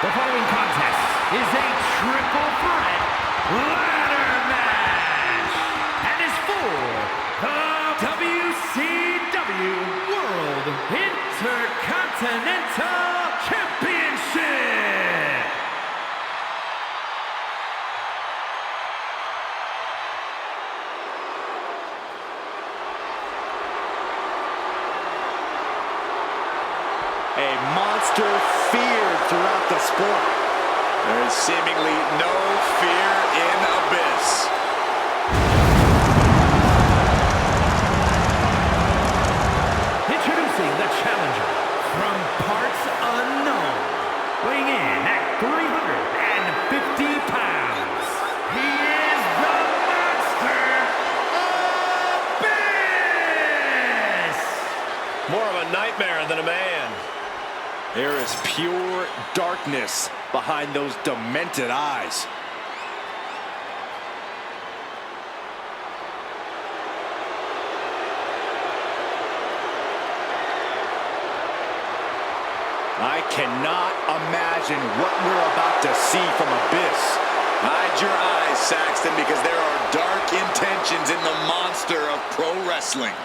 The following contest is a triple threat ladder match and is for the WCW World Intercontinental Championship. A monster feared throughout the sport. There is seemingly no fear in Abyss. Introducing the challenger from parts unknown, weighing in at 350 pounds. He is the Monster Abyss! More of a nightmare than a man. There is pure darkness behind those demented eyes. I cannot imagine what we're about to see from Abyss. Hide your eyes, Saxton, because there are dark intentions in the monster of pro wrestling.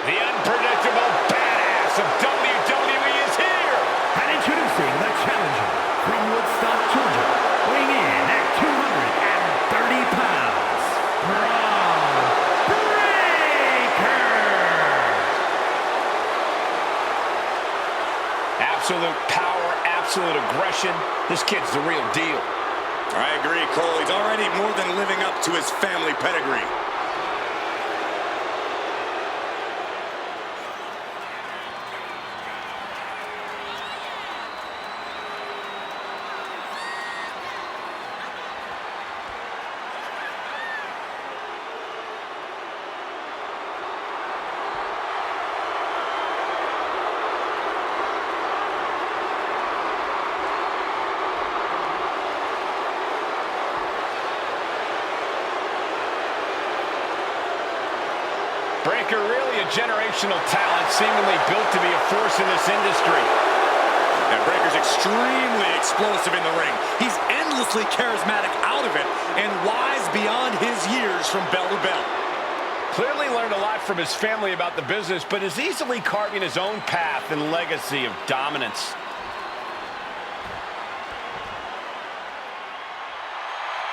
The unpredictable badass of WWE is here! And introducing the challenger from Woodstock, Georgia, weighing in at 230 pounds, Bron Breaker! Absolute power, absolute aggression. This kid's the real deal. I agree, Cole. He's already more than living up to his family pedigree. Breaker, really a generational talent, seemingly built to be a force in this industry. And Breaker's extremely explosive in the ring. He's endlessly charismatic out of it and wise beyond his years from bell to bell. Clearly learned a lot from his family about the business, but is easily carving his own path and legacy of dominance.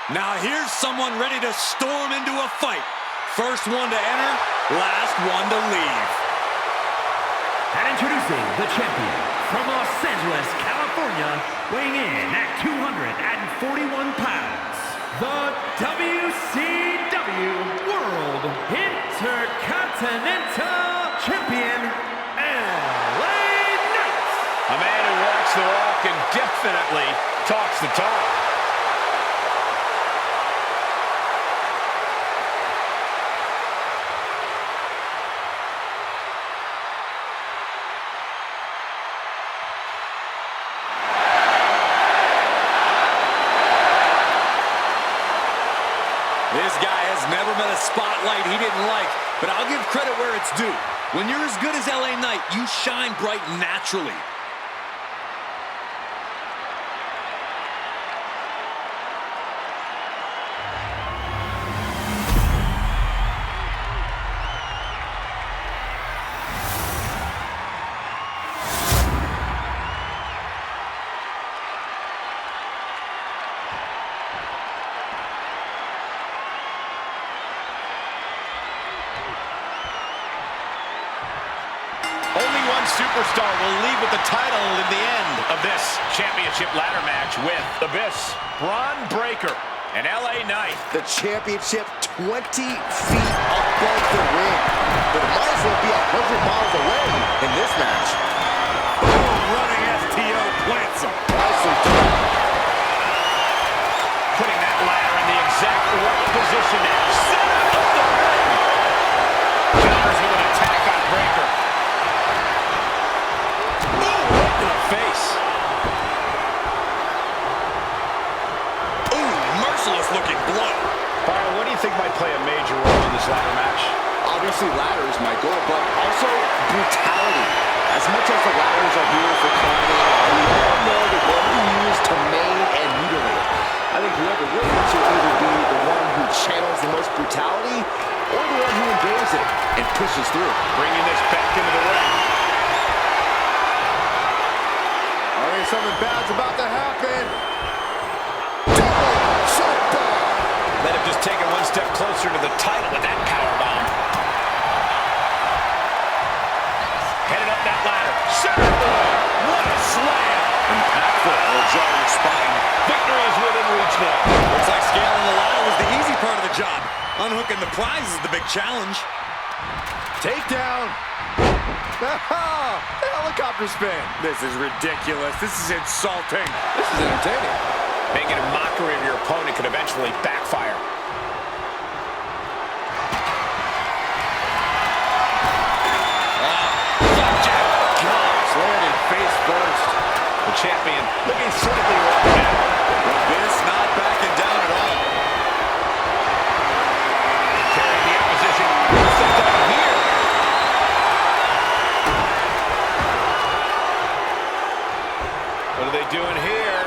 Now here's someone ready to storm into a fight. First one to enter, last one to leave. And introducing the champion from Los Angeles, California, weighing in at 241 pounds, the WCW World Intercontinental Champion, LA Knight. A man who walks the walk and definitely talks the talk. This guy has never met a spotlight he didn't like, but I'll give credit where it's due. When you're as good as LA Knight, you shine bright naturally. Only one superstar will leave with the title in the end of this championship ladder match with Abyss, Bron Breaker, and LA Knight. The championship 20 feet above the ring. But it might as well be 100 miles away in this match. Oh, running STO plants him. Nicely done. Putting that ladder in the exact right position now. Center of the ring. Counters with an attack on Breaker. Face. Ooh, merciless looking blow. obviously ladders, Michael, but also brutality. As much as the ladders are here for climbing, we all know that they're used to maim and mutilate. I think whoever wins will either be the one who channels the most brutality or the one who endures it and pushes through. Bringing this back into the ring. I think something bad's about to happen. Double shotgun. Let him just take it one step closer to the title with that powerbomb. Headed up that ladder. Slamboree. What a slam. Impactful. Will jar your spine. Victory is within reach now. Looks like scaling the ladder was the easy part of the job. Unhooking the prize is the big challenge. Takedown. The helicopter spin. This is ridiculous. This is insulting. This is entertaining. Making a mockery of your opponent could eventually backfire. Landed face first. The champion looking slightly worn down. But this not backing down at all. Carrying the opposition. What's it done here? What are they doing here?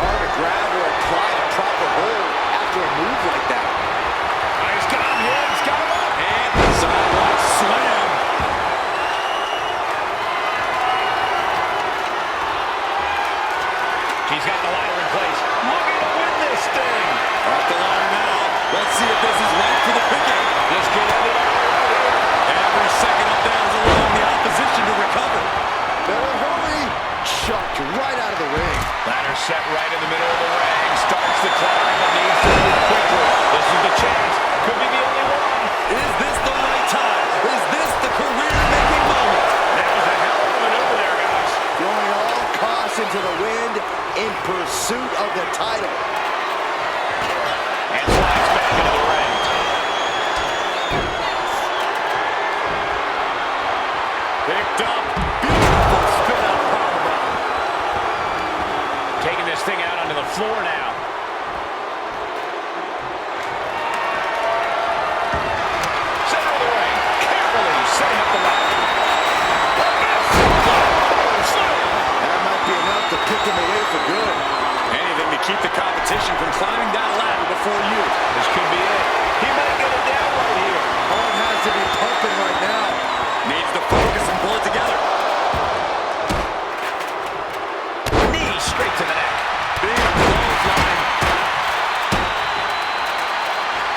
Hard to grab or apply a proper hold after a move like that. Oh, he's got him here. He's got him up. And the sidewalk slam. He's got the ladder in place. Looking to win this thing. Off the ladder now. Let's see if this is right for the picking. This could end it all right here. Every second up there is allowing the opposition to recover. Better hurry. Chucked right out of the ring. Ladder set right in the middle of the ring. Starts the climb and needs to move quickly. This is the chance. Could be the only one. Is this the right time? Is this the career-making moment? That was a hell of a maneuver there, guys. Throwing all caution to the wind in pursuit of the title. And slides back into the ring. Picked up. Beautiful spin-out powerbomb. Taking this thing out onto the floor now. Center of the ring. Carefully setting up the ladder. That might be enough to pick him away for good. Anything to keep the competition from climbing that ladder before you. This could be it. He might get it down right here. Heart has to be pumping right now. Needs to focus and pull it together. Knee straight to the neck. Big clothesline.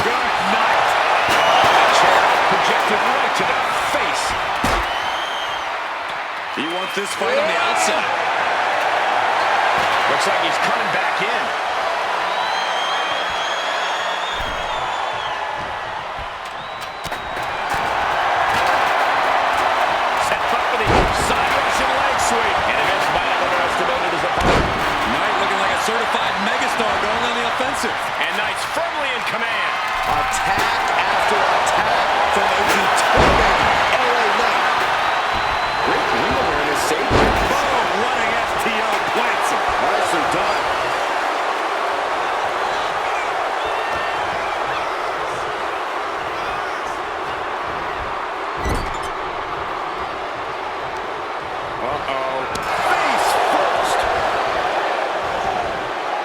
Good night. The chair projected right to the face. He wants this fight on the outside. Looks like he's coming back in. Set up for the side Russian leg sweep. And Vince might have underestimated his opponent. Knight looking like a certified megastar going on the offensive. And Knight's firmly in command. Attack after attack from a determined LA Knight. Great ring awareness saved him. Boom, running FTO plants him. Nicely done. Face first.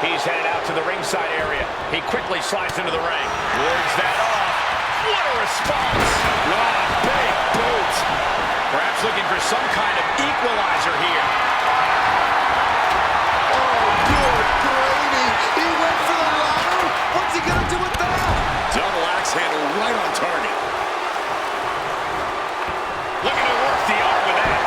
He's headed out to the ringside area. He quickly slides into the ring. Wards that off. What a response. Big boots. Perhaps looking for some kind of equalizer here. Oh, good gravy. He went for the ladder. What's he going to do with that? Double axe handle right on target. Looking to work the arm with that.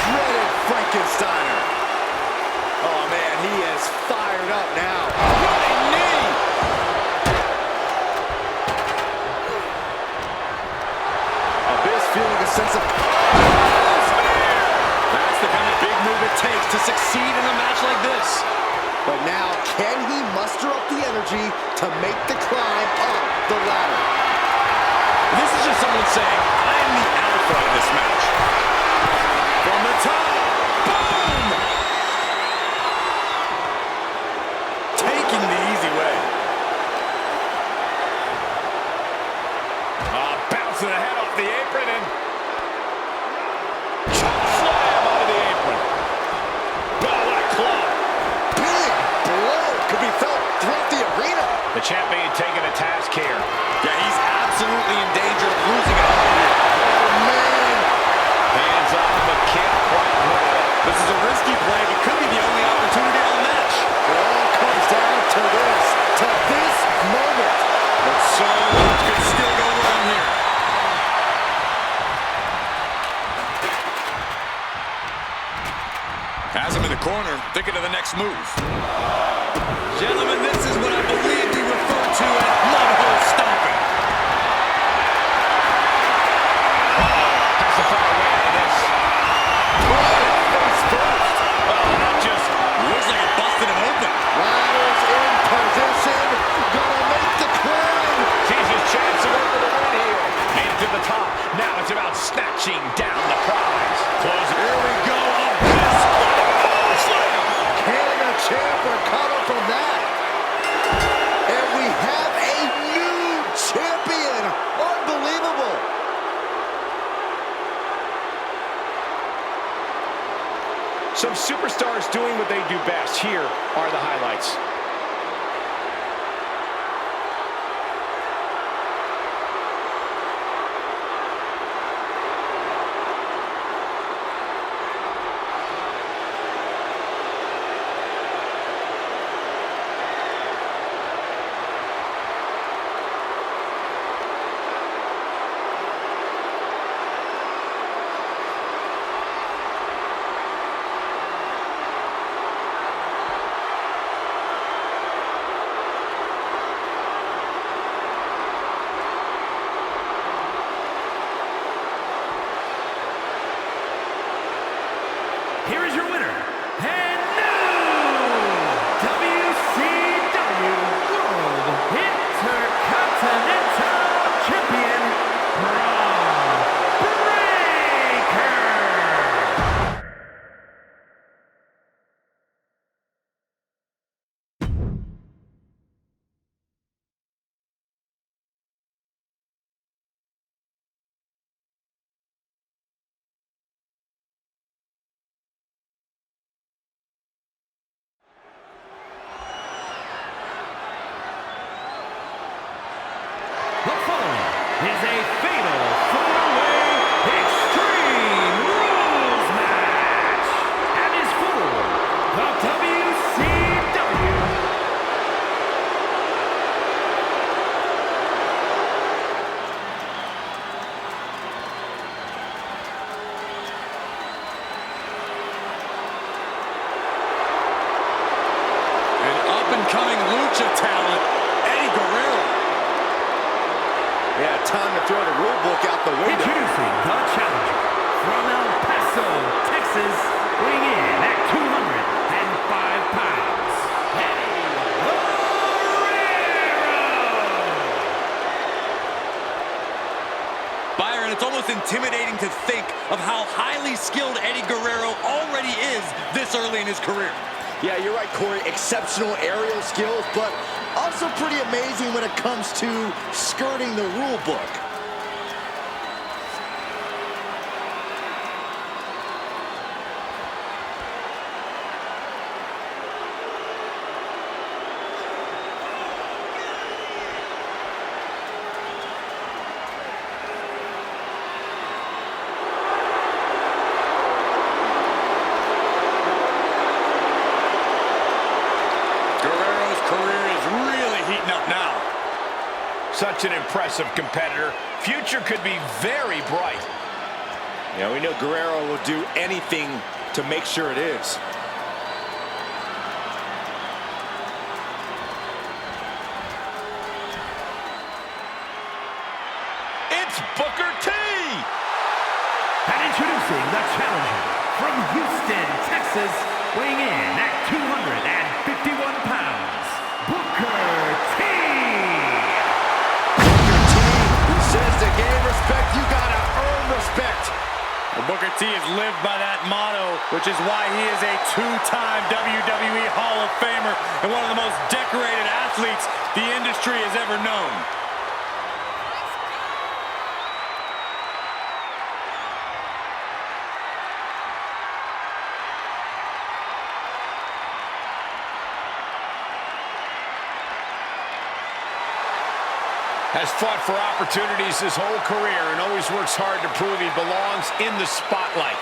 Dreaded Frankensteiner. Oh, man, he is fired up now. Running knee. Abyss feeling a sense of... That's the kind of big move it takes to succeed in a match like this. But now, can he muster up the energy to make the climb up the ladder? This is just someone saying, I am the alpha in this match. From the top. Boom! Taking the easy The champion taking a task here. Yeah, he's absolutely in danger of losing it all here. Oh, man. Hands on, but can't quite hold it. This is a risky play, but could be the only opportunity on the match. It all comes down to this moment. But so much could still go wrong here. Has him in the corner, thinking of the next move. Gentlemen, this is what I believe we refer to as mud-hole stomping. Has to find a way out of this. Face first. That just Looks like it busted him open. Ladders in position. Gonna make the climb. sees his chance to go for the win here. Made it to the top. Now it's about snatching down the prize. Close. Here we go. Oh, slam. Can the champ recover from that? And we have a new champion. Unbelievable. Some superstars doing what they do best. Here are the highlights. Here is your winner, and new WCW World Intercontinental Champion, Bron Breakker. The following is a fatal four-way Extreme Rules match and is for the WCW. An up-and-coming lucha talent, Eddie Guerrero. Yeah, time to throw the rule book out the window. Introducing the challenger from El Paso, Texas, weighing in at 205 pounds, Eddie Guerrero. Byron, it's almost intimidating to think of how highly skilled Eddie Guerrero already is this early in his career. Yeah, you're right, Corey. Exceptional aerial skills, but also pretty amazing when it comes to skirting the rule book. Guerrero's career is really heating up now. Such an impressive competitor. Future could be very bright. Yeah, we know Guerrero will do anything to make sure it is. It's Booker T. And introducing the challenger from Houston, Texas, weighing in at 251 pounds, Booker T. Booker T says to gain respect, you gotta earn respect. Well, Booker T has lived by that motto, which is why he is a two-time WWE Hall of Famer and one of the most decorated athletes the industry has ever known. Has fought for opportunities his whole career and always works hard to prove he belongs in the spotlight.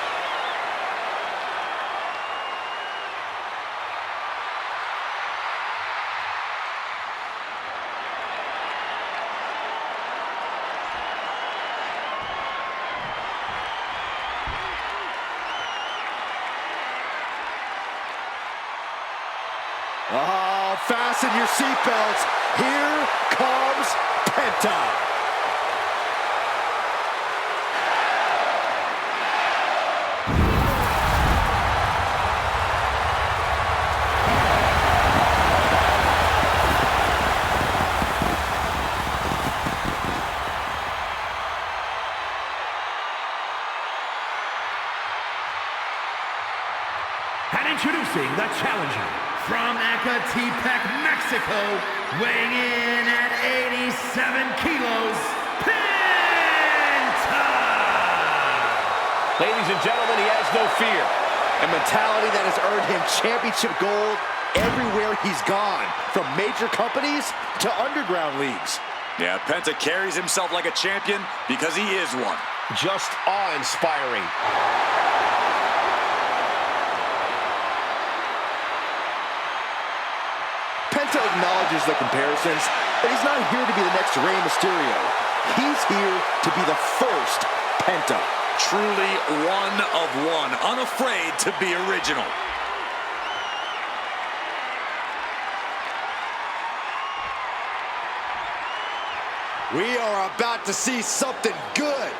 Oh, fasten your seatbelts. Here comes Penta. And introducing the challenger from Ecatepec, Mexico, weighing in at 87 kilos, Penta! Ladies and gentlemen, he has no fear. A mentality that has earned him championship gold everywhere he's gone, from major companies to underground leagues. Yeah, Penta carries himself like a champion because he is one. Just awe-inspiring. Penta acknowledges the comparisons, but he's not here to be the next Rey Mysterio. He's here to be the first Penta. Truly one of one, unafraid to be original. We are about to see something good.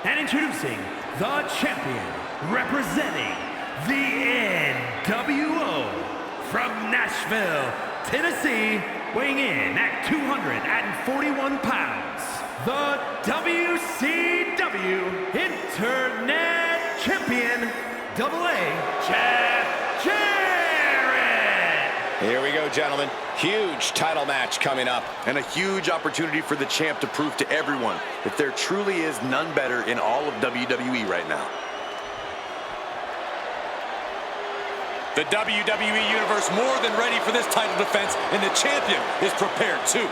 And introducing the champion, representing the NWO from Nashville, Tennessee, weighing in at 241 pounds, the WCW Internet Champion, Jeff Jarrett. Here we go, gentlemen. Huge title match coming up. And a huge opportunity for the champ to prove to everyone that there truly is none better in all of WWE right now. The WWE Universe more than ready for this title defense, and the champion is prepared too.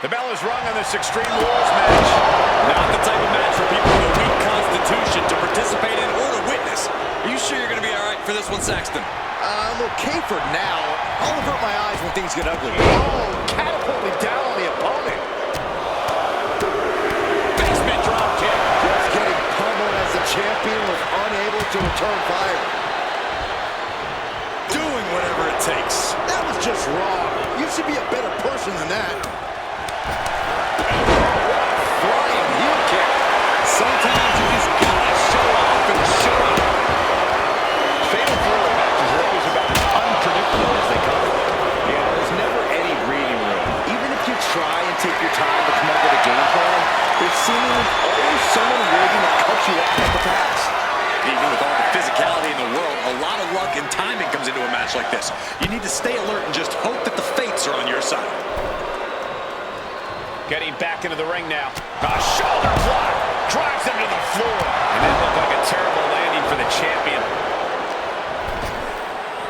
The bell is rung on this Extreme Rules match. Not the type of match for people with a weak constitution to participate in or to witness. Are you sure you're going to be all right for this one, Saxton? I'm okay for now. I'll avert my eyes when things get ugly. Oh, catapulting down on the opponent. Basement drop kick. Just getting pummeled as the champion was unable to return fire. Doing whatever it takes. That was just wrong. You should be a better person than that. Flying heel kick. Sometimes you just gotta show off and show up. Fatal four-way matches are always about as unpredictable as they come. Yeah, there's never any breathing room. Even if you try and take your time to come up with a game plan, there's seemingly always someone waiting to cut you off at the pass. Even with all the physicality in the world, a lot of luck and timing comes into a match like this. You need to stay alert and just hope that the fates are on your side. Getting back into the ring now. A shoulder block. Drives him to the floor. And that looked like a terrible landing for the champion.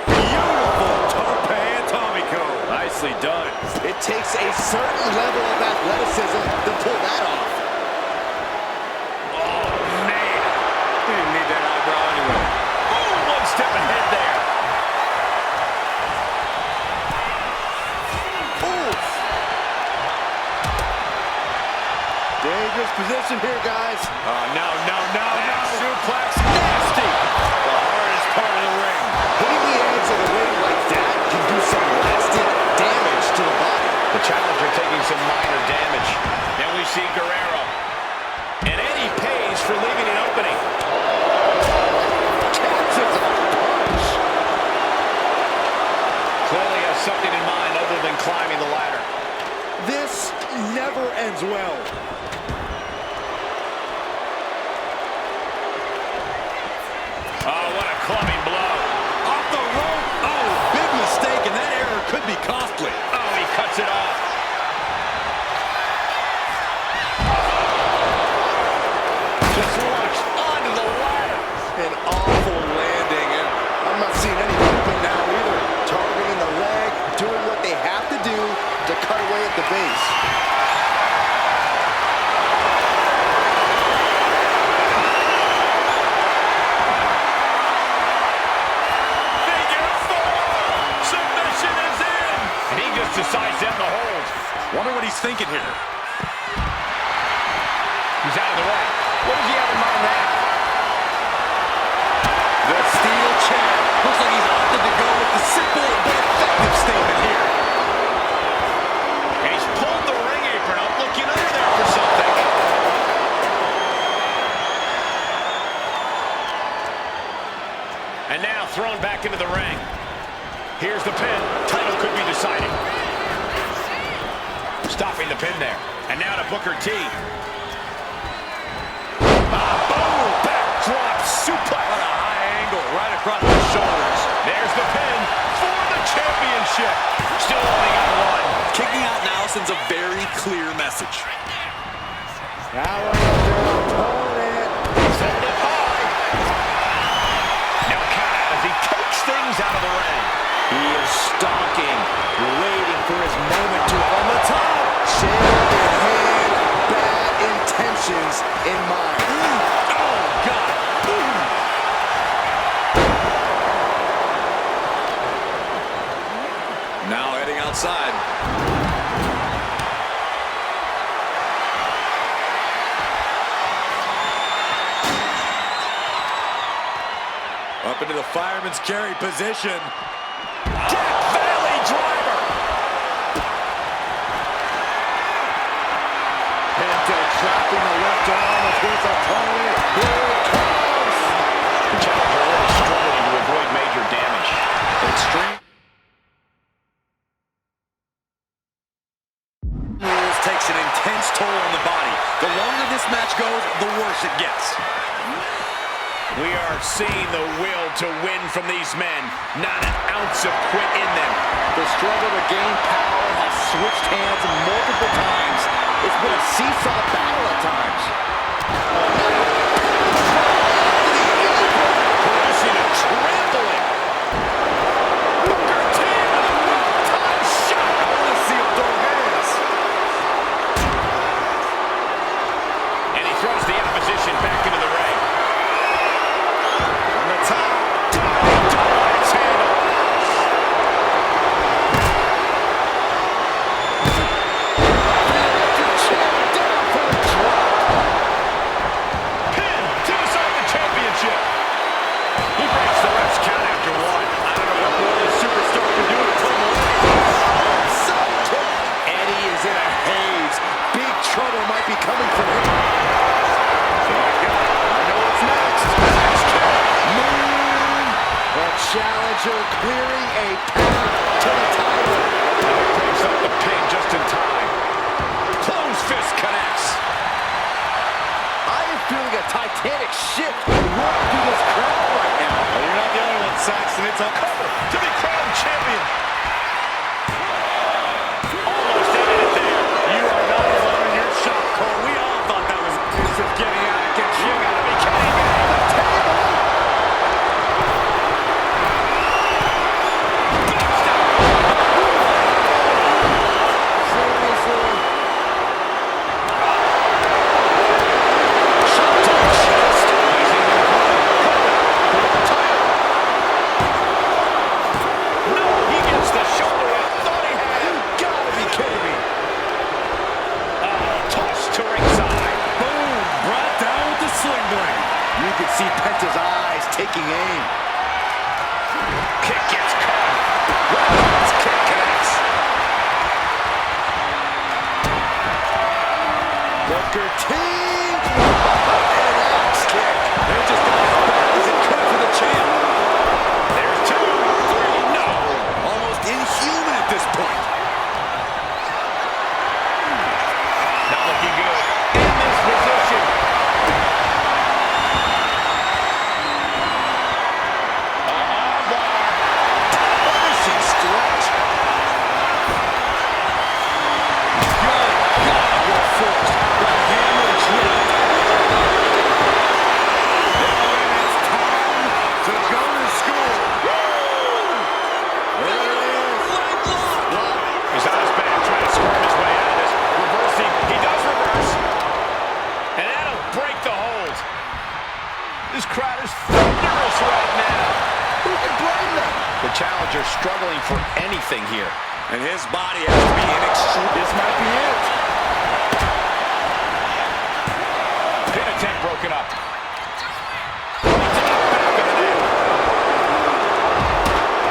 Beautiful tope atomico. Nicely done. It takes a certain level of athleticism to pull that off. Oh, man. He didn't need that eyebrow anyway. Oh, one step ahead there. Dangerous position here, guys. Oh, no. Suplex, nasty. The hardest part of the ring. Hitting the edge of the ring like that can do some lasting damage to the body. The challenger taking some minor damage. Then we see Guerrero. And Eddie pays for leaving an opening. Catches a punch. Clearly has something in mind other than climbing the ladder. This never ends well. Oh, what a clubbing blow. Off the rope. Oh, big mistake, and that error could be costly. Oh, he cuts it off. Just launched onto the ladder. An awful landing, and I'm not seeing any movement now either. Targeting the leg, doing what they have to do to cut away at the base. Submission is in. And he just decides to end the hold. Wonder what he's thinking here. He's out of the way. What does he have in mind now? The steel chair. Looks like he's opted to go with the simple but effective statement here. And he's pulled the ring apron up, looking under there for something. And now thrown back into the ring. Here's the pin. Title could be decided. Stopping the pin there. And now to Booker T. Boom! Backdrop suplex. What a high angle right across the shoulders. There's the pin for the championship. Still only got one. Kicking out now sends a very clear message. Now opponent. He's holding it high. No count out as he takes things out of the ring. He is stalking, waiting for his moment to on the top. Shield in hand, bad intentions in mind. Oh, God. Now heading outside. Up into the fireman's carry position. Death Valley driver. Penta trapping the left arm of his opponent. Here it comes. The challenger really struggling to avoid major damage. Extreme rules takes an intense toll on the body. The longer this match goes, the worse it gets. We are seeing the will to win from these men. Not an ounce of quit in them. The struggle to gain power has switched hands multiple times. It's been a seesaw battle at times. Producing a trampling. Booker T with a well-timed shot. I want to see him throw hands. And he throws the opposition back into the ring. On the top. Axe handle. Pin to decide the championship. He breaks the ref's count after one. I don't know what more this superstar can do to play more. Eddie is in a haze. Big trouble might be coming from him. I know what's next. Moon. The challenger clearing a path to the title. Breaks up the pin just in time. Close fist connects. I am feeling a titanic shift run through this crowd right now. Well, you're not the only one, Saxton. It's a Cover to be crowned champion. Almost ended it there. You are not alone in your shock, Cole. We all thought that was this is getting out of control. You gotta be kidding me. see Penta's eyes taking aim. Kick gets caught. Rollins kick connects. Booker T. An axe kick. They're just not as bad as it could for the champ. There's 2, 3, no. Almost inhuman at this point. Not looking good. In this position. Punishing stretch. Good God, what force. The hammer drop. And it's time to go to school. There it is. He's on his back trying to squirm his way out of this. Reversing. He does reverse. And that'll break the hold. This crowd is thunderous right now. Who can blame them? The challenger struggling for anything here. And his body has to be in extreme. This might be it. Pin attempt broken up. Onto the back of the neck.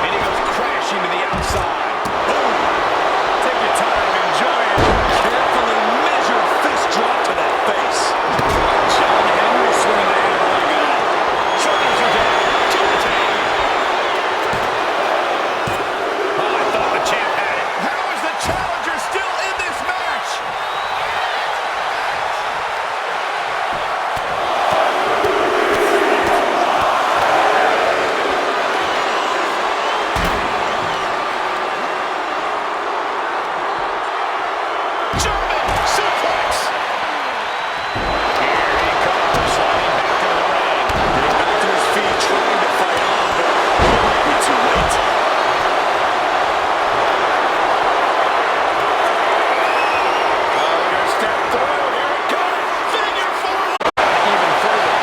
And he goes crashing to the outside. Boom. Take your time, enjoy it. Carefully measured fist drop to that face. John Henry swinging the hammer like that. Shoulders are down. To the tag. Oh, I thought the champ had it. How is the challenger still in this match? German suplex. Here he comes, sliding back to the ring. Getting back to his feet, trying to fight on, but he might be too late. Oh, we're gonna step through. Here it comes. Figure four. Even further.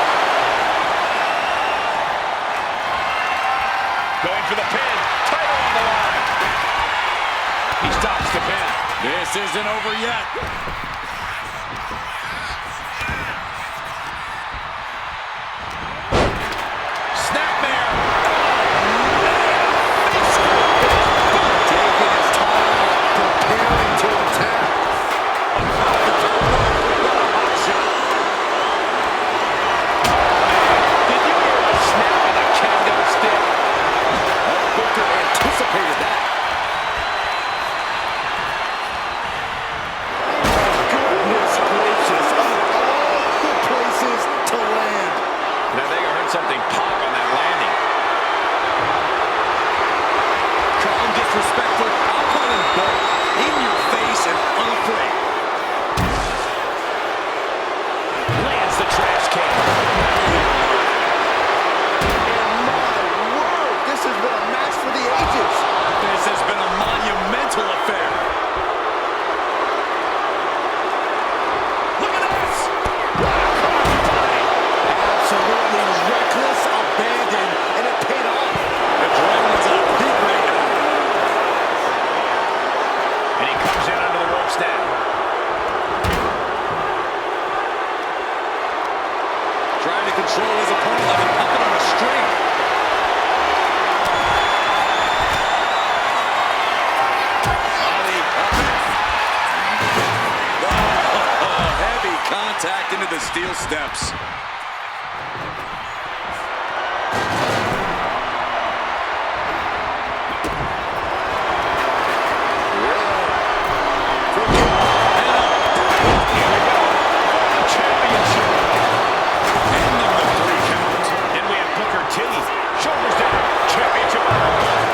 Going for the pin. Title on the line. He stops the pin. This isn't over yet. Snapmare. Taking his time, preparing to attack. Off the top rope, what a hot shot. Did you hear the snap of the kendo stick? Booker anticipated that. Goodness gracious, of all the places to land. Now they heard something pop on that landing. Calm, disrespectful, I'll call him both. In your face and unafraid. Lands the trash can. And my word, this has been a match for the ages. This has been a monumental affair. Look at this. Absolutely reckless abandon, and it paid off. Adrenaline's at a peak right now. And he comes in under the ropes now. Trying to control his opponent like a puppet on a string. Heavy contact into the steel steps. Championship. Ending the 3 count. And we have Booker T. Shoulders down. Championship on the line.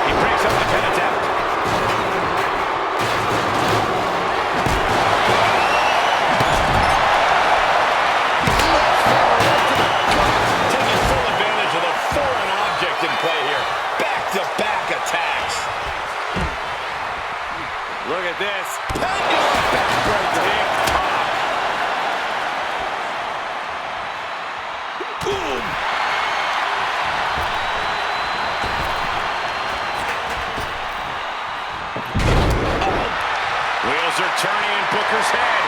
He breaks up the pin attempt. Taking full advantage of the foreign object in play here. Back-to-back attacks. Look at this. Pendulum backbreaker. Tick-tock. Boom. Wheels are turning in Booker's head.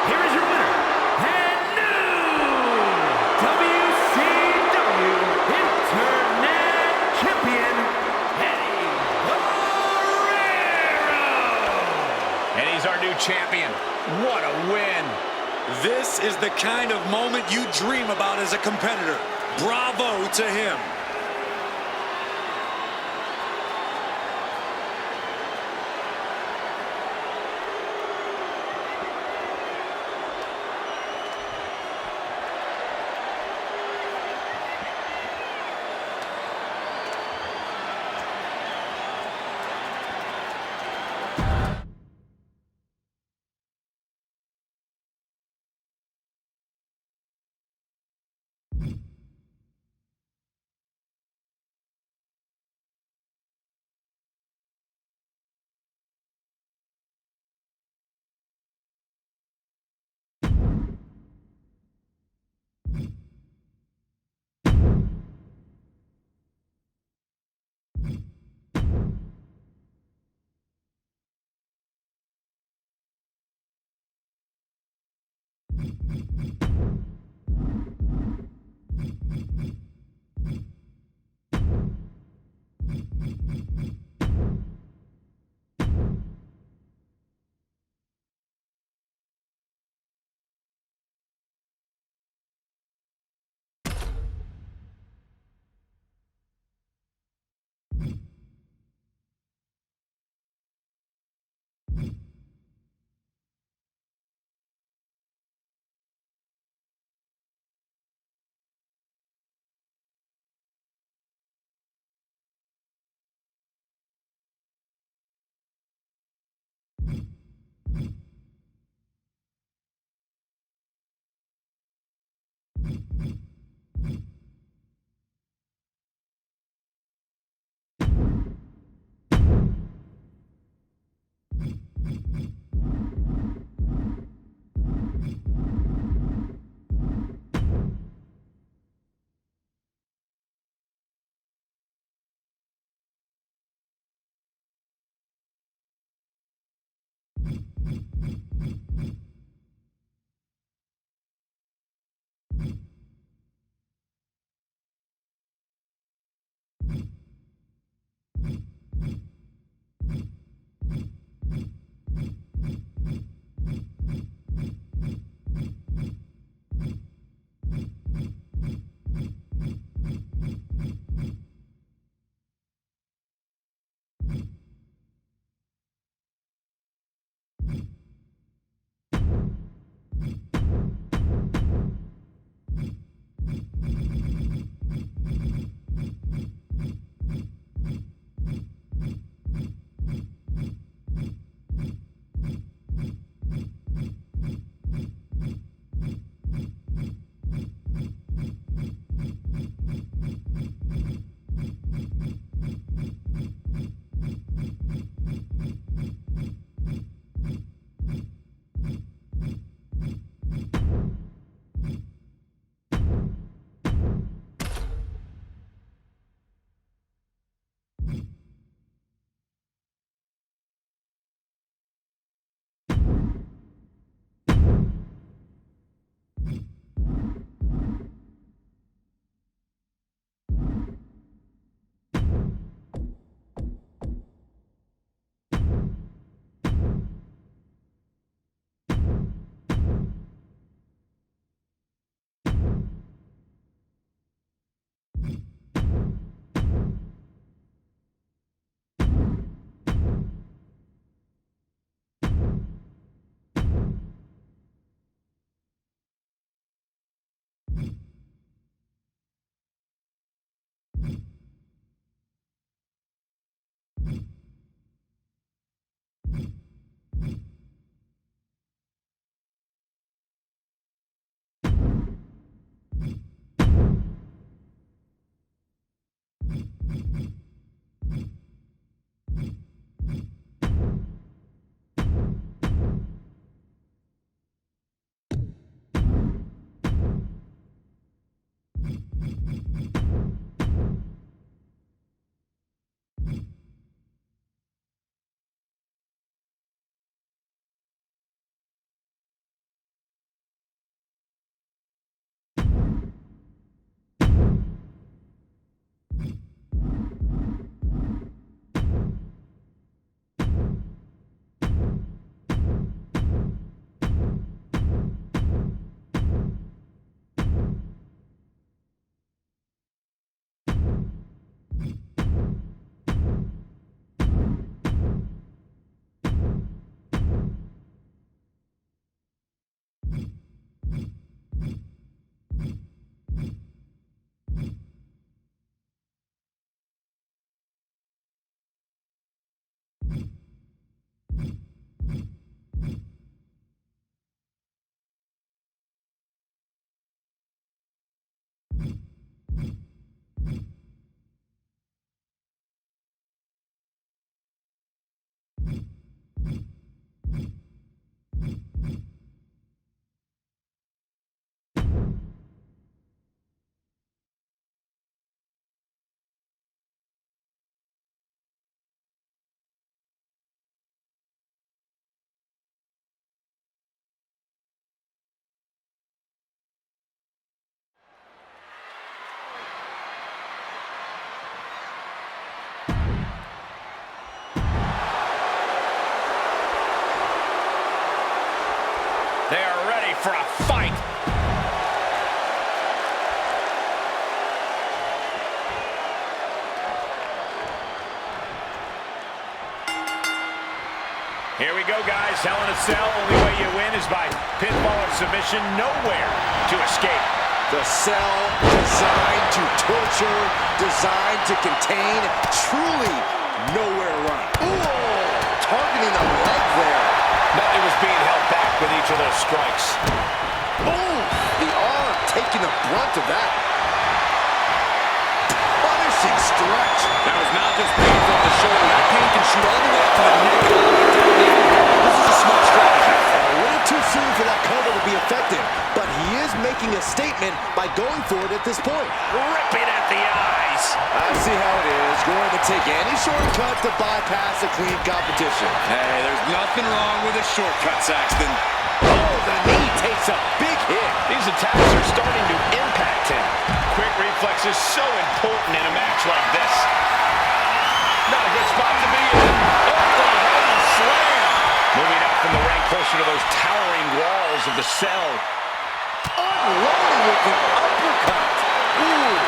here is your winner, and new WCW Internet Champion, Eddie Guerrero. And he's our new champion. What a win. This is the kind of moment you dream about as a competitor. Bravo to him. for a fight. Here we go, guys. Hell in a Cell. Only way you win is by pinfall or submission. Nowhere to escape. The cell designed to torture, designed to contain, truly nowhere to run. Ooh, targeting the leg there. Nothing was being held back with each of those strikes. Ooh, the arm taking the brunt of that. Punishing stretch. That was not just pain from the shoulder. That pain can shoot all the way up to the neck and all the way down the ankle. This is a smart strategy. A little too soon for that cover to be effective, but he is making a statement by going for it at this point. Ripping at the eyes. I see how it is. Going to take any shortcut to bypass a clean competition. Hey, there's nothing wrong with a shortcut, Saxton. Oh, the knee takes a big hit. These attacks are starting to impact him. Quick reflex is so important in a match like this. Not a good spot to be in. Oh, the heavy slam. Moving out from the ring closer to those towering walls of the cell. Unloading with an uppercut. Ooh.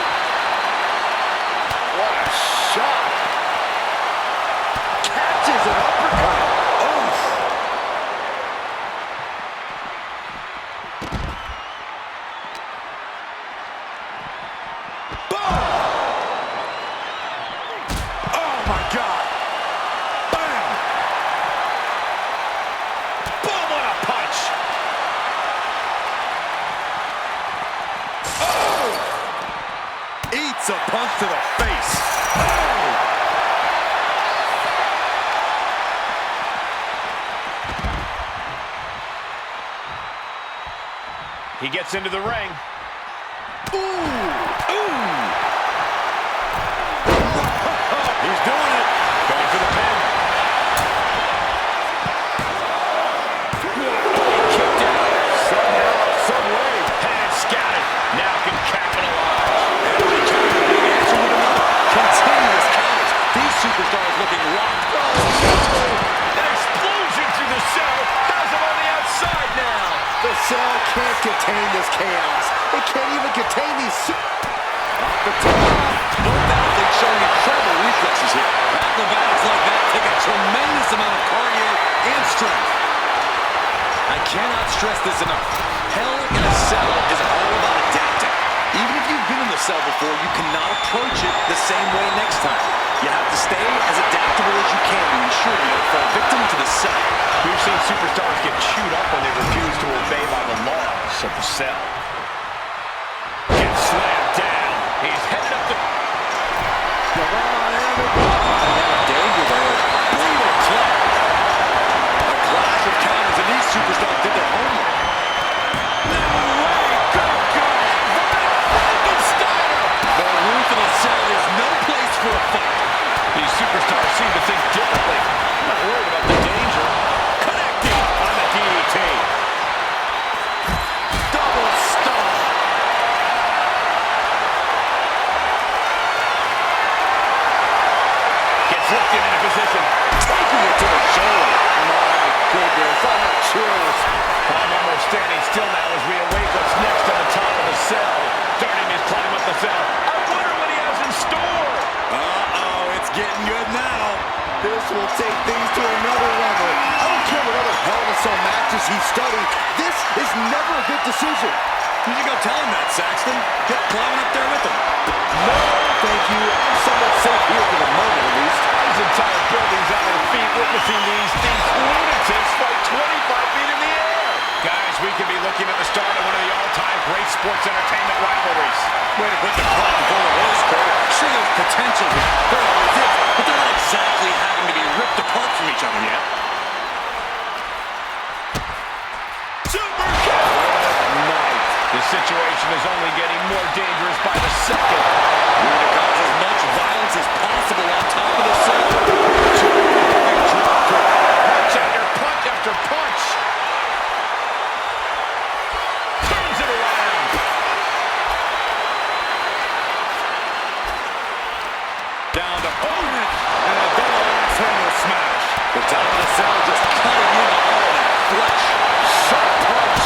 What a shot. Catches an uppercut. Oof. Boom. Oh, my God. Bam. Boom, what a punch. Eats a punch to the face. He gets into the ring. Ooh. Ooh. He's doing it. Going for the pin. Kicked out. Somehow, some way. And scattered. Now can capitalize. Continuous counters. These superstars looking locked. An explosion through the cell. Has him on the outside now. The cell can't contain this chaos. It can't even contain these. Off the top. Both athletes showing incredible reflexes here. Acrobatics like that take a tremendous amount of cardio and strength. I cannot stress this enough. Hell in a Cell is all about adapting. Even if you've been in the cell before, you cannot approach it the same way next time. You have to stay as adaptable as you can to ensure you don't fall victim to the cell. We've seen superstars get chewed up when they refuse to obey by the laws of the cell. Gets slammed down. He's headed up the... Come on, danger there. Brutal club. A clash of counters, and these superstars did their homework. The roof of the cell is no place for a fight. These superstars seem to think differently. I'm not worried about the danger. Connecting on the DDT. Double stomp. Gets lifted into position. Taking it to the shoulder. My goodness, I have chills. I'm almost standing still now as we await what's next on the top of the cell. Starting his climb up the cell. I wonder what he has in store. Uh-oh, it's getting good now. This will take things to another level. I don't care what other Hell in a Cell matches he studied. This is never a good decision. You should go tell him that, Saxton. Get climbing up there with him. No, thank you. I'm somewhat safe here for the moment, at least. His entire building's on their feet witnessing these lunatics fight 25 feet in the air. Guys, we could be looking at the start of one of the all-time great sports entertainment rivalries. Way to put the cart before the horse, Cole. Sure, there's potential here. There always is, but they're not exactly having to be ripped apart from each other yet. Super kick! Nice. The situation is only getting more dangerous by the second. We're going to cause as much violence as possible on top of the cell. Punch after punch after punch. Turns it around. Down to opponent and a double axe handle smash. The top of the cell just cutting into all that flesh. Sharp punch.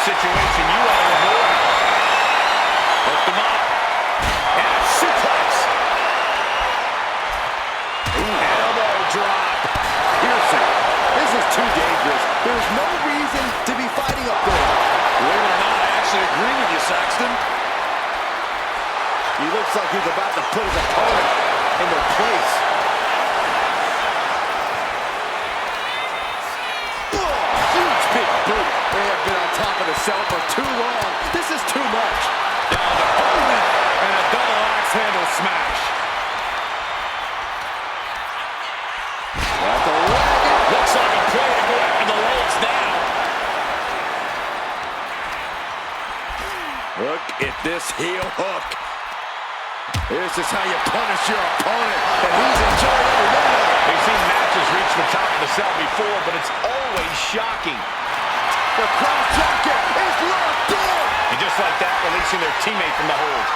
situation you want to avoid. Hooked them up. And a suplex. Elbow drop. Piercing. This is too dangerous. There's no reason to be fighting up there. Believe it or not, I actually agree with you, Saxton. He looks like he's about to put his opponent in their place. Huge big boot. They have been on top of the cell for too long. This is too much. Down the opponent and a double axe handle smash. At the leg. Looks like he played to go after the legs now. Look at this heel hook. This is how you punish your opponent, and he's enjoying every minute of it. We've seen matches reach the top of the cell before, but it's always shocking. The cross jacket is locked in. And just like that, releasing their teammate from the hold.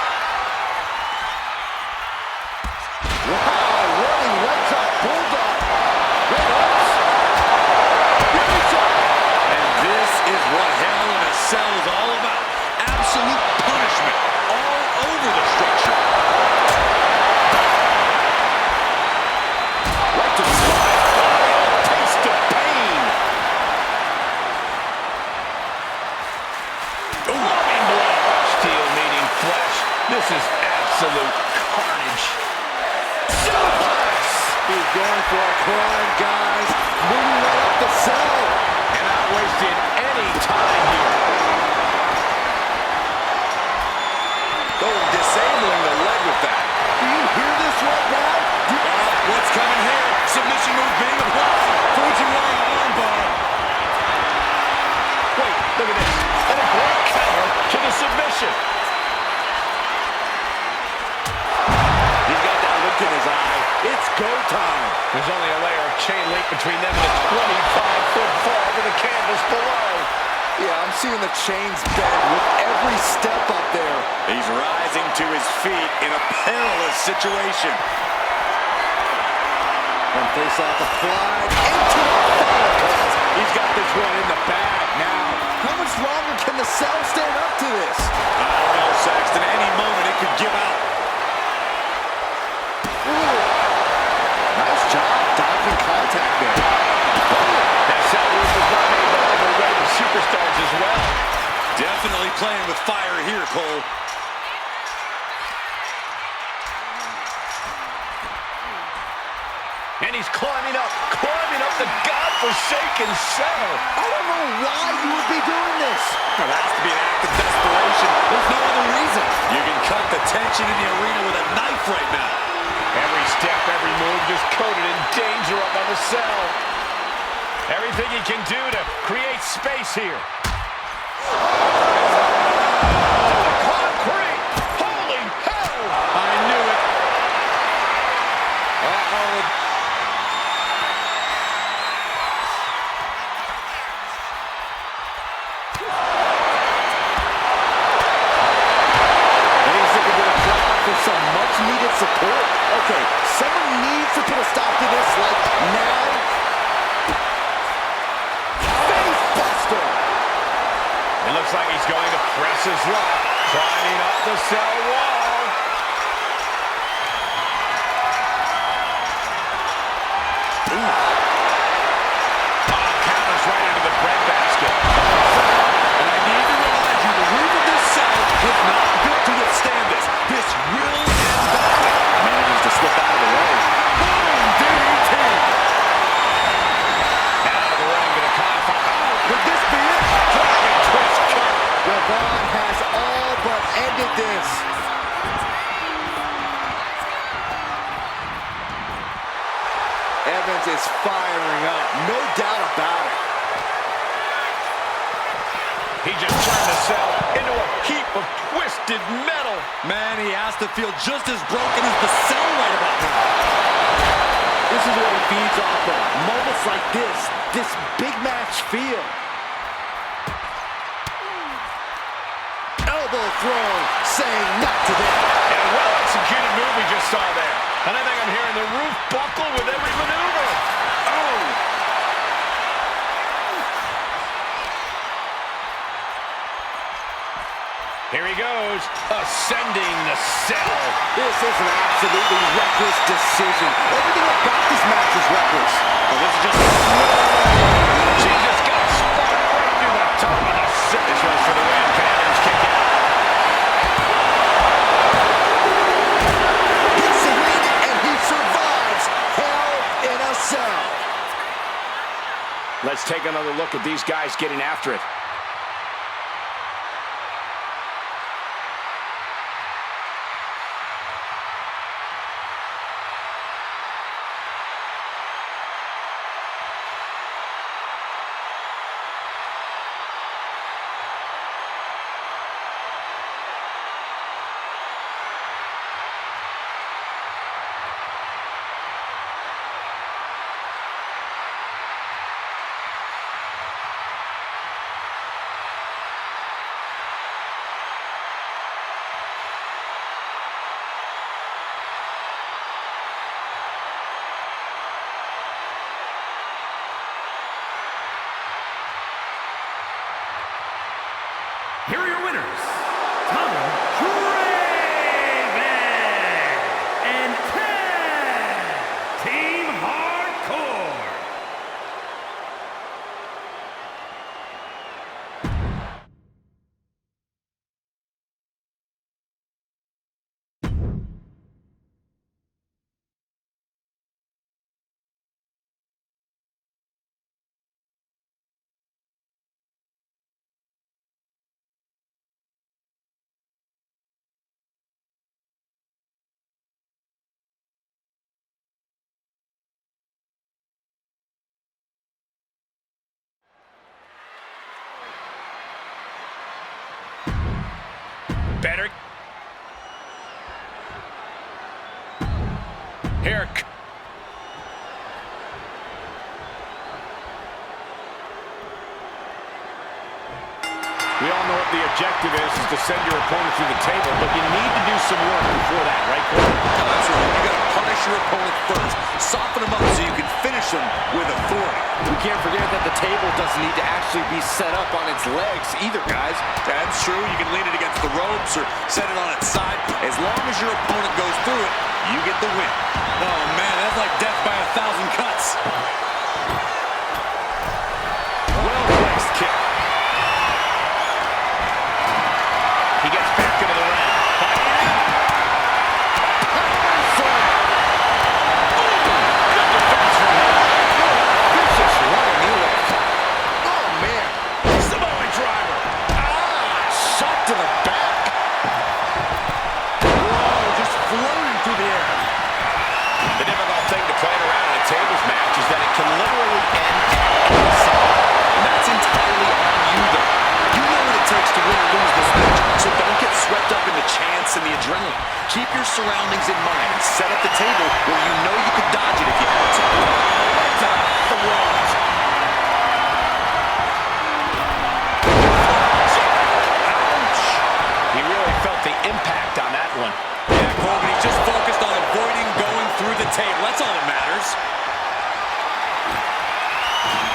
Wow, rolling leg drop, bulldog. Great hooks. And this is what Hell in a Cell is all about. Absolute punishment all over the structure. Right to the spine. Taste of pain. Loving blow. Steel meeting flesh. This is absolute carnage. Suplex. He's going for a climb, guys. Moving right up the cell. And not wasting any time here. Oh, disabling the leg with that. Do you hear this right now? What's coming here? Submission move being applied. Fujiwara armbar. Wait, look at this. And a great counter to the submission. He's got that look in his eye. It's go time. There's only a layer of chain link between them and a 25-foot fall to the canvas below. Yeah, I'm seeing the chains bend with every step up there. He's rising to his feet in a perilous situation. And face off the fly into the fall. He's got this one in the bag now. How much longer can the cell stand up to this? I don't know, Saxton. Any moment it could give out. Ooh. Nice job dodging contact there. That cell roof is not made by overrated superstars as well. Definitely playing with fire here, Cole. And he's climbing up the godforsaken cell. I don't know why you would be doing this. Well, that has to be an act of desperation. There's no other reason. You can cut the tension in the arena with a knife right now. Every step, every move just coated in danger up on the cell. Everything he can do to create space here. To the concrete! Holy hell! I knew it. Uh-oh. For some much-needed support. Okay, someone needs to put a stop to this, like, now. Face buster! It looks like he's going to press his luck, climbing up the cell wall. Counters right into the breadbasket. And I need to remind you, the roof of this cell was not built to withstand this. This will end badly. Manages to slip out of the way. Boom! DDT! Out of the ring to the confine. Oh, could this be it? Dragon twist cut. Bron has all but ended this. Evans is firing up, no doubt about it. He just turned the cell into a heap of twisted metal. Man, he has to feel just as broken as the cell right about now. This is what he feeds off of. Moments like this big match feel. Elbow throw, saying not today. And a well-executed move we just saw there. And I think I'm hearing the roof buckle with every maneuver. Oh! Here he goes, ascending the cell. This is an absolutely reckless decision. Everything about this match is reckless. Well, this is just she just got spun right through the top of the cell. This one's for the win. Commanders kick out. Gets the win, and he survives Hell in a Cell. Let's take another look at these guys getting after it. Here are your winners, Tom Craven and Ted Team Hardcore. Better. Here. We all know what the objective is to send your opponent through the table, but you need to do some work before that, right, Corey? That's right. You got to punish your opponent first. Soften them up so you can finish them with authority. We can't forget that the table doesn't need to actually be set up on its legs either, guys. That's true. You can lean it against the ropes or set it on its side. As long as your opponent goes through it, you get the win. Oh, man, that's like death by 1,000 cuts. Well-placed kick. He gets back into the ring. Fighting it. Good defense from him. Vicious running knee lift. Oh, man. Samoan driver. Shot to the back. Whoa, just floating through the air. The difficult thing to plan around in a tables match is that it can literally end at any second. And that's entirely on you, though. You know what it takes to win or lose this match, so don't get swept up in the chance and the adrenaline. Keep your surroundings in mind and set up the table where you know you could dodge it if you had to. Throws. Ouch! He really felt the impact on that one. Yeah, Corbin, he's just focused on avoiding going through the table. That's all that matters.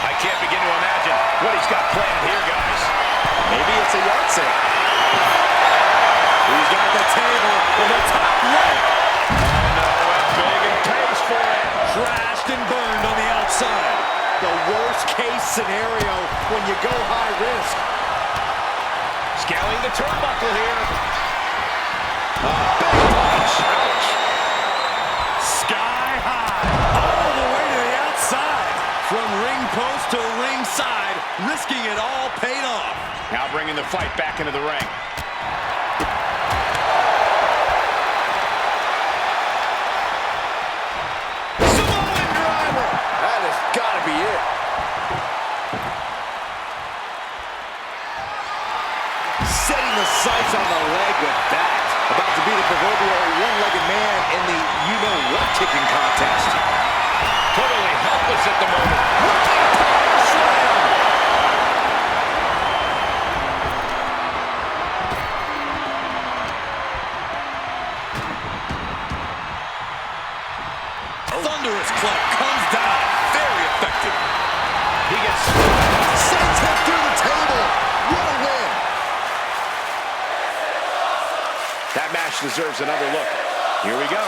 I can't begin to imagine what he's got planned here, guys. Maybe it's a yard sale. He's got the table with a top rope. Big and pays for it. Crashed and burned on the outside. The worst case scenario when you go high risk. Scaling the turnbuckle here. Ouch. Sky high. All the way to the outside. From ring post to ringside, risking it all paid off. Now bringing the fight back into the ring. Samoan driver. That has got to be it. Setting the sights on the leg with that. About to be the proverbial one-legged man in the you-know-what kicking contest. Totally helpless at the moment. Running power slam. Thunderous club comes down. Very effective. He gets Sends him through the table. What a win. match deserves another look. Here we go.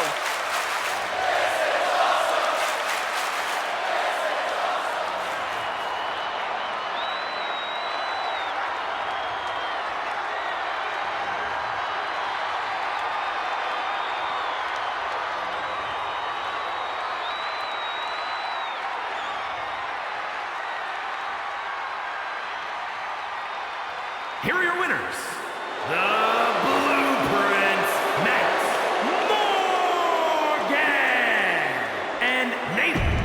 Here are your winners, the Blueprints, Matt Morgan and Nathan.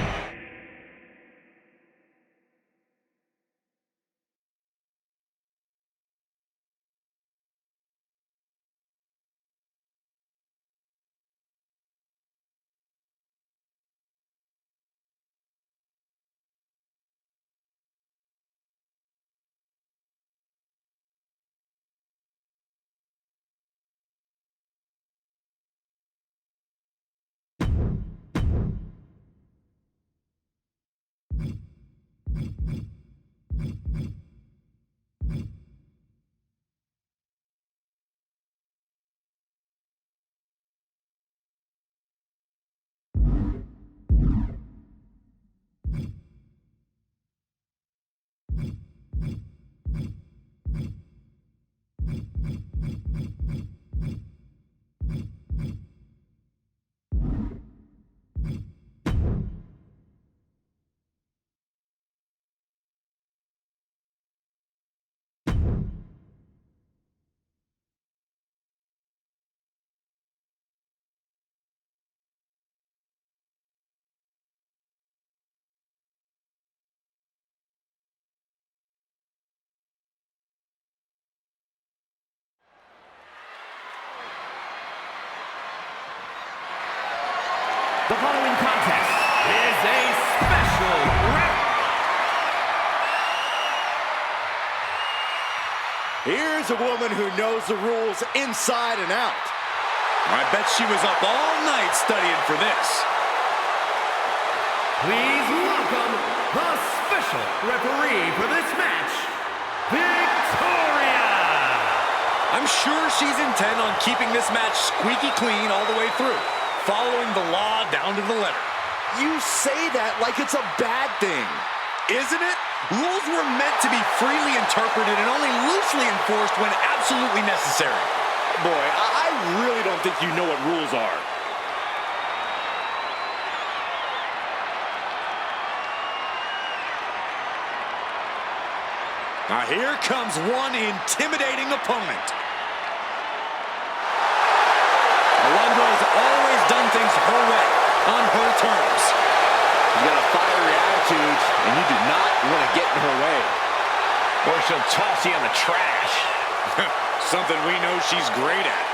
The following contest is a special rep. Here's a woman who knows the rules inside and out. I bet she was up all night studying for this. Please welcome the special referee for this match, Victoria! I'm sure she's intent on keeping this match squeaky clean all the way through, following the law down to the letter. You say that like it's a bad thing. Isn't it? Rules were meant to be freely interpreted and only loosely enforced when absolutely necessary. Boy, I really don't think you know what rules are. Now here comes one intimidating opponent. Alondra's always done things her way, on her terms. You got a fiery attitude, and you do not want to get in her way. Or she'll toss you in the trash. Something we know she's great at.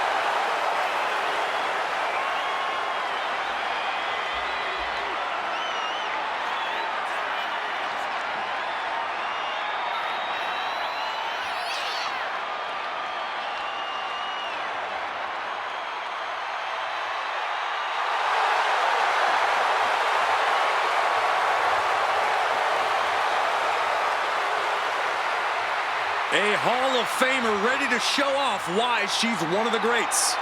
A Hall of Famer ready to show off why she's one of the greats.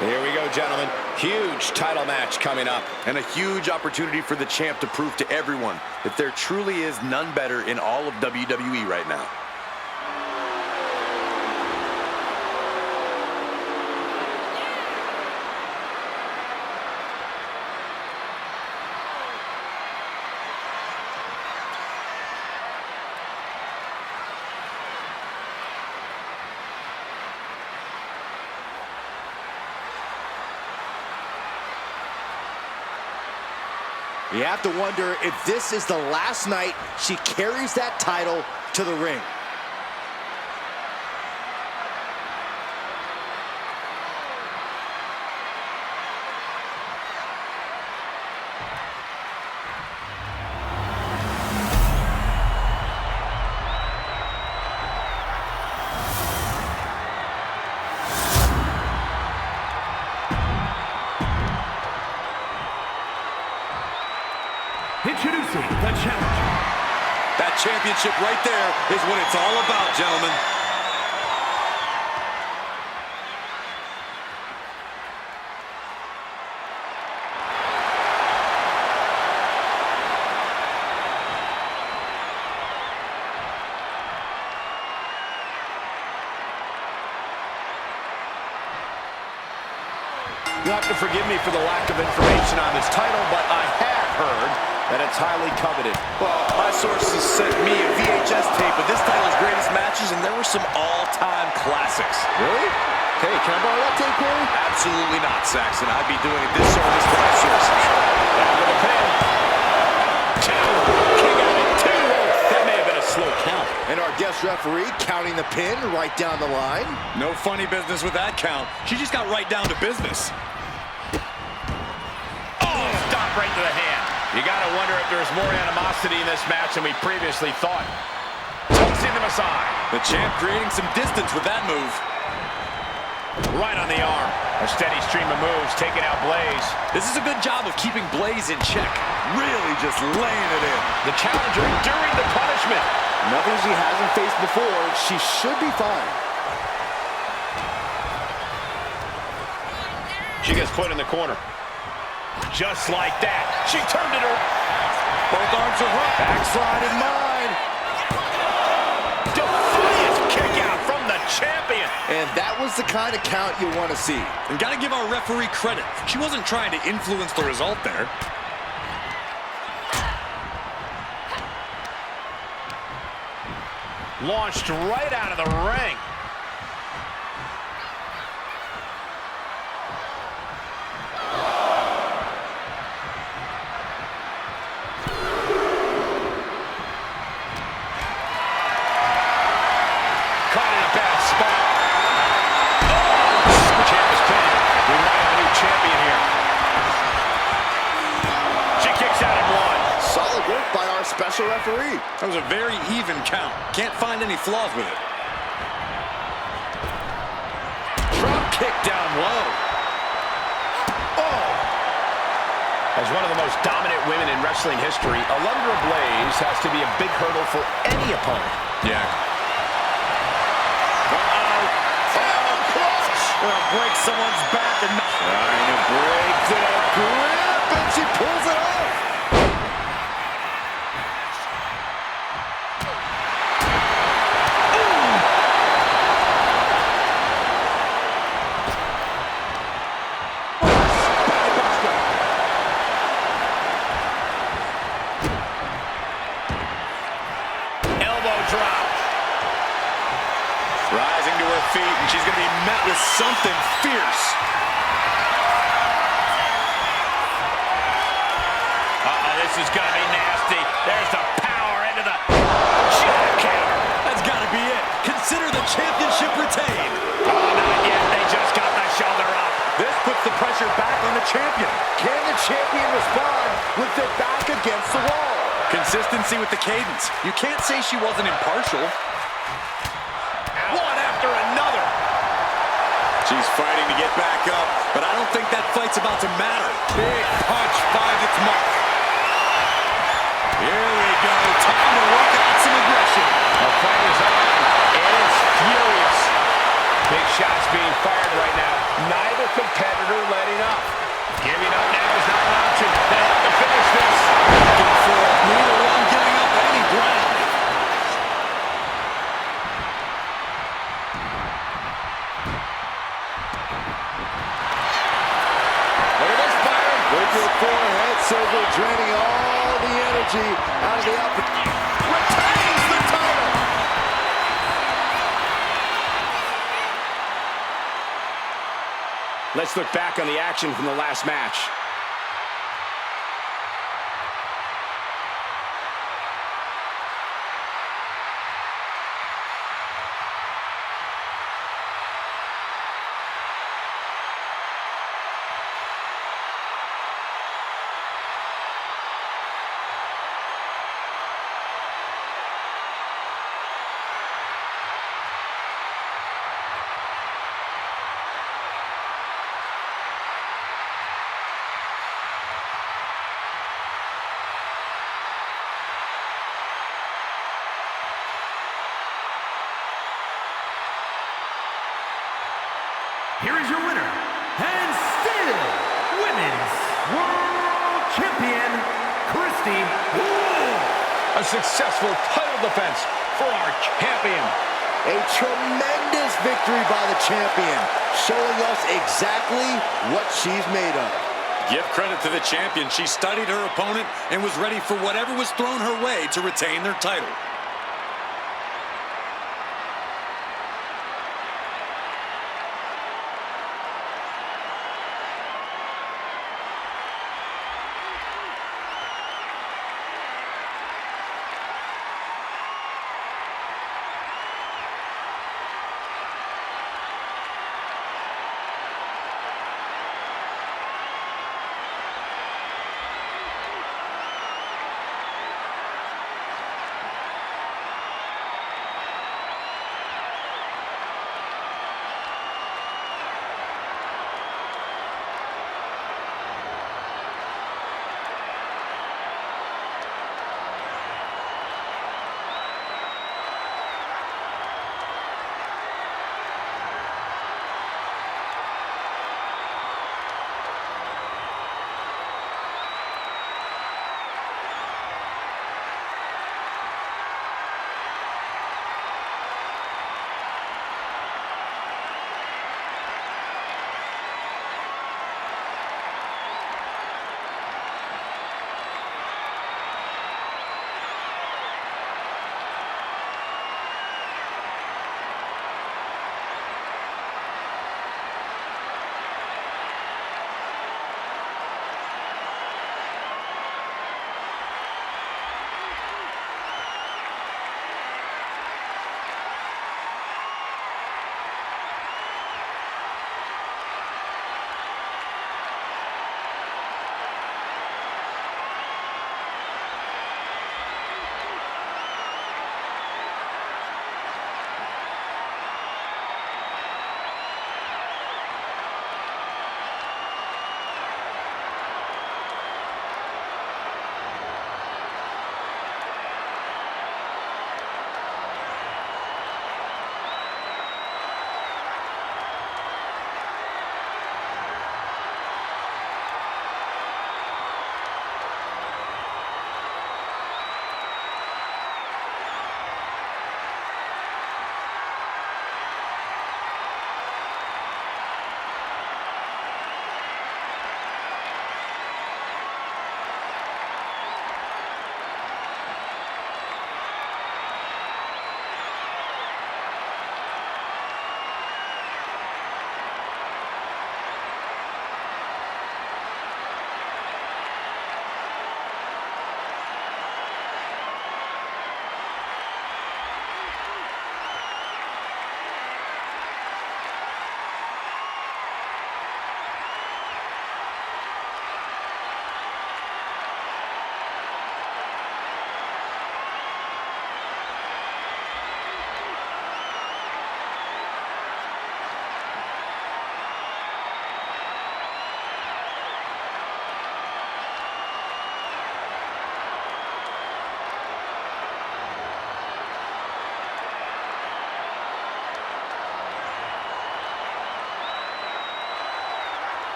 Here we go, gentlemen. Huge title match coming up. And a huge opportunity for the champ to prove to everyone that there truly is none better in all of WWE right now. You have to wonder if this is the last night she carries that title to the ring. introducing the challenger. That championship right there is what it's all about, gentlemen. You'll have to forgive me for the lack of information on this title, but I have heard that it's highly coveted. Well, my sources sent me a VHS tape of this title's greatest matches, and there were some all-time classics. Really? Hey, can I borrow that tape, Corey? Absolutely not, Saxon. I'd be doing a disservice to my sources. Down with a pin. Two. King out at two. That may have been a slow count. And our guest referee counting the pin right down the line. No funny business with that count. She just got right down to business. Oh, stop right to the hand. You got to wonder if there's more animosity in this match than we previously thought. Tossing them aside. The champ creating some distance with that move. Right on the arm. A steady stream of moves taking out Blaze. This is a good job of keeping Blaze in check. Really just laying it in. The challenger enduring the punishment. Nothing she hasn't faced before. She should be fine. She gets put in the corner. Just like that. She turned it around. Both arms are hooked. Backslide in mine. Defiant kick out from the champion. And that was the kind of count you want to see. And got to give our referee credit. She wasn't trying to influence the result there. Launched right out of the ring. Caught in a bad spot. Oh! Champ is pinned. We might have a new champion here. She kicks out at one. Solid work by our special referee. That was a very even count. Can't find any flaws with it. Drop kick down low. Oh! As one of the most dominant women in wrestling history, Alundra Blaze has to be a big hurdle for any opponent. Yeah. Break someone's back and trying to break the grip, and she pulls it off. Elbow drop. Rising to her feet, and she's going to be met with something fierce. This is going to be nasty. There's the power into the jackhammer. That's got to be it. Consider the championship retained. Oh, not yet. They just got the shoulder up. This puts the pressure back on the champion. Can the champion respond with their back against the wall? Consistency with the cadence. You can't say she wasn't impartial. One after another. She's fighting to get back up, but I don't think that fight's about to matter. Big punch finds its mark. Here we go. Time to work out some aggression. The fight is on. It is furious. Big shots being fired right now. Neither competitor letting up. Giving up now is not an option. They have to finish this. Looking for neither one giving up any ground. Look at this fire. With your forehead surgery, draining all the energy out of the upper. Retains the title. Let's look back on the action from the last match. here is your winner, and still Women's World Champion, Christy. A successful title defense for our champion. A tremendous victory by the champion, showing us exactly what she's made of. Give credit to the champion. She studied her opponent and was ready for whatever was thrown her way to retain their title.